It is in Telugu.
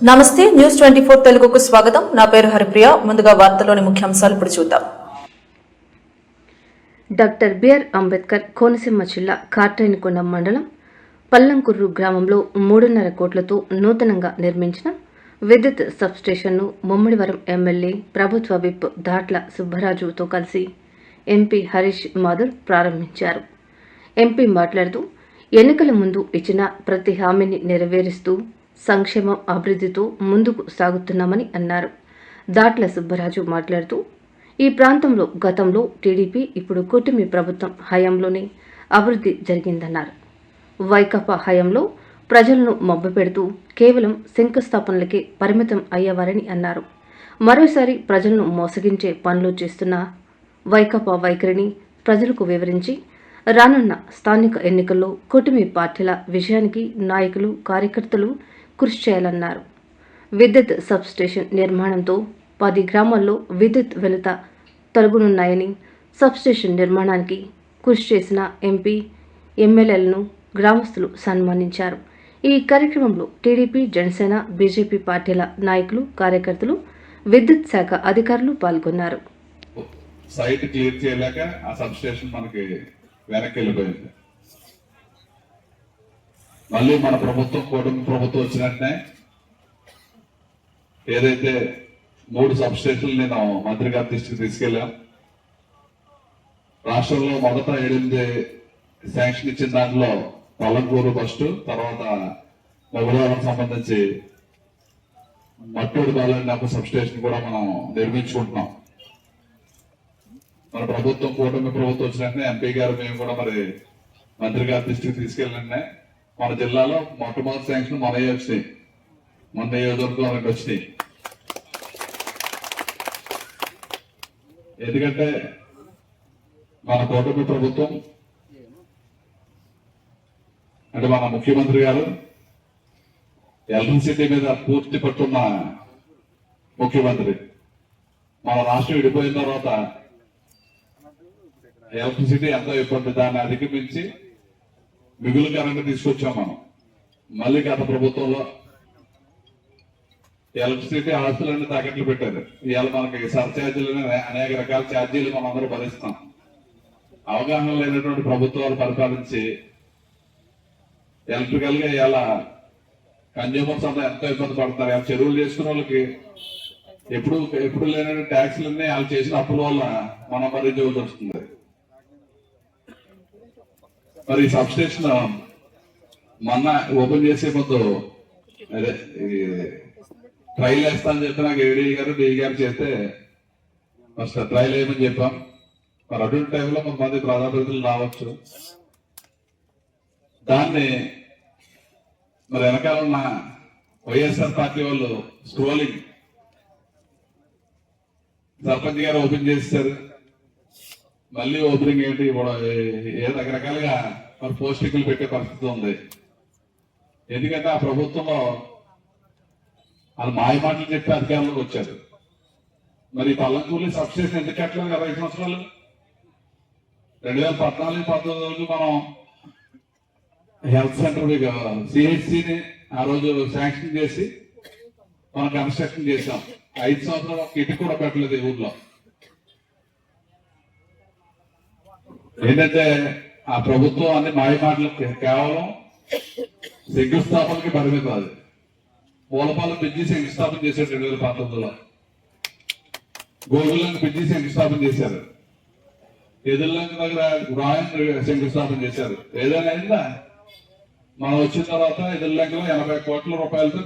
నమస్తే న్యూస్ 24 తెలుగుకు స్వాగతం. నా పేరు హరిప్రియ. ముందుగా వార్తల్లోని ముఖ్యాంశాలు ఇప్పుడు చూద్దాం. డాక్టర్ బిఆర్ అంబేద్కర్ కోనసీమ జిల్లా కార్ట్రేనికొండ మండలం పల్లంకుర్రు గ్రామంలో 3.5 కోట్లతో నూతనంగా నిర్మించిన విద్యుత్ సబ్స్టేషన్ను ముమ్మడివరం ఎమ్మెల్యే ప్రభుత్వ విప్ దాట్ల సుబ్బరాజుతో కలిసి ఎంపీ హరీష్ మాధుర్ ప్రారంభించారు. ఎంపీ మాట్లాడుతూ ఎన్నికల ముందు ఇచ్చిన ప్రతి హామీని నెరవేరుస్తూ సంక్షేమం అభివృద్ధితో ముందుకు సాగుతున్నామని అన్నారు. దాట్ల సుబ్బరాజు మాట్లాడుతూ ఈ ప్రాంతంలో గతంలో టీడీపీ ఇప్పుడు కూటమి ప్రభుత్వం హయాంలోనే అభివృద్ధి జరిగిందన్నారు. వైకాపా హయాంలో ప్రజలను మభ్యపెడుతూ కేవలం శంకుస్థాపనలకే పరిమితం అయ్యేవారని అన్నారు. మరోసారి ప్రజలను మోసగించే పనులు చేస్తున్న వైకాపా వైఖరిని ప్రజలకు వివరించి రానున్న స్థానిక ఎన్నికల్లో కూటమి పార్టీల విజయానికి నాయకులు కార్యకర్తలు కృషి చేయాలన్నారు. విద్యుత్ సబ్స్టేషన్ నిర్మాణంతో 10 గ్రామాల్లో విద్యుత్ వెలుత తొలగనున్నాయని, సబ్స్టేషన్ నిర్మాణానికి కృషి చేసిన ఎంపీ ఎమ్మెల్యేలను గ్రామస్తులు సన్మానించారు. ఈ కార్యక్రమంలో టీడీపీ, జనసేన, బీజేపీ పార్టీల నాయకులు, కార్యకర్తలు, విద్యుత్ శాఖ అధికారులు పాల్గొన్నారు. సైట్ క్లియర్ చేయలేక ఆ సబ్స్టేషన్ మనకి వెనక్కి వెళ్ళిపోయింది. మళ్ళీ మన ప్రభుత్వం కూటమి ప్రభుత్వం వచ్చినట్టే ఏదైతే 3 సబ్స్టేషన్లు నేను మంత్రి గారి దృష్టికి తీసుకెళ్ళాం. రాష్ట్రంలో మొదట 8 శాంక్షన్ ఇచ్చిన దాంట్లో పల్లంకూరు ఫస్ట్, తర్వాత మొగలవరం సంబంధించి మట్టూరు కాలని ఒక సబ్స్టేషన్ కూడా మనం నిర్మించుకుంటున్నాం. మన ప్రభుత్వం కూటమి ప్రభుత్వం వచ్చినట్టే ఎంపీ గారు మేము కూడా మరి మంత్రి గారి దృష్టికి తీసుకెళ్ళండి. మన జిల్లాలో మొట్టమొదటి శాంక్షన్ మనయ్య వచ్చినాయి, మన నియోజకవర్గం వచ్చినాయి. ఎందుకంటే మన కూటమి ప్రభుత్వం అంటే మన ముఖ్యమంత్రి గారు ఎలక్ట్రిసిటీ మీద పూర్తి పట్టున్న ముఖ్యమంత్రి. మన రాష్ట్రం విడిపోయిన తర్వాత ఎలక్ట్రిసిటీ ఎంతో ఇబ్బంది, దాన్ని అధిగమించి మిగులు కరెంట్ తీసుకొచ్చాం మనం. మళ్ళీ గత ప్రభుత్వంలో ఎలక్ట్రిసిటీ ఆస్తులన్నీ తాకట్లు పెట్టారు. ఇవాళ మనకి సర్ఛార్జీలు అనేక రకాల ఛార్జీలు మనం అందరూ భరిస్తాం. అవగాహన లేనటువంటి ప్రభుత్వాలు పరిపాలించి ఎలక్ట్రికల్ గా ఇవాళ కన్జ్యూమర్స్ అంతా ఎంతో ఇబ్బంది పడతారు. ఇలా చెరువులు చేసుకున్న వాళ్ళకి ఎప్పుడు లేనటువంటి ట్యాక్స్లన్నీ వాళ్ళు చేసిన అప్పుల వల్ల మనం భరించవలసి వస్తుంది. మరి సబ్స్టేషన్ మొన్న ఓపెన్ చేసే ముందు అదే ట్రైల్ వేస్తానని చెప్పి నాకు ఏడీ గారు డిఈ గారు చేస్తే ఫస్ట్ ట్రైల్ వేయమని చెప్పాం. మరి అటువంటి టైంలో కొంతమంది ప్రజాప్రతినిధులు రావచ్చు. దాన్ని మరి వెనకాల ఉన్న వైఎస్ఆర్ పార్టీ వాళ్ళు స్క్రోలింగ్ సర్పంచ్ గారు ఓపెన్ చేశారు. మళ్ళీ ఓపెనింగ్ ఏంటి ఏ రకరకాలుగా మరి పోస్టింగ్లు పెట్టే పరిస్థితి ఉంది. ఎందుకంటే ఆ ప్రభుత్వంలో వాళ్ళు మాయ మాటలు చెప్పి అధికారంలోకి వచ్చారు. మరి పల్లంకూరు సబ్స్టేషన్ ఎందుకు కట్టలేదు 20 సంవత్సరాలు? 2014-19 మనం హెల్త్ సెంటర్ సిహెచ్సిని ఆ రోజు శాంక్షన్ చేసి మనం కన్స్ట్రక్షన్ చేశాం. 5 సంవత్సరాలు కిట్ కూడా పెట్టలేదు ఈ ఊర్లో. ఏంటంటే ఆ ప్రభుత్వం అన్ని మాయ మాటలు కేవలం శంకుస్థాపనకి పరిమితం. అది పూలపాలెం బ్రిడ్జి శంకుస్థాపన చేశారు 2019లో. గోగులను బ్రిడ్జి శంకుస్థాపన చేశారు. ఎదుర్లంక దగ్గర రాయన్ శంకుస్థాపన చేశారు. ఏదైనా అయిందా? మనం వచ్చిన తర్వాత ఎదుర్లంకలో 80 కోట్ల రూపాయలతో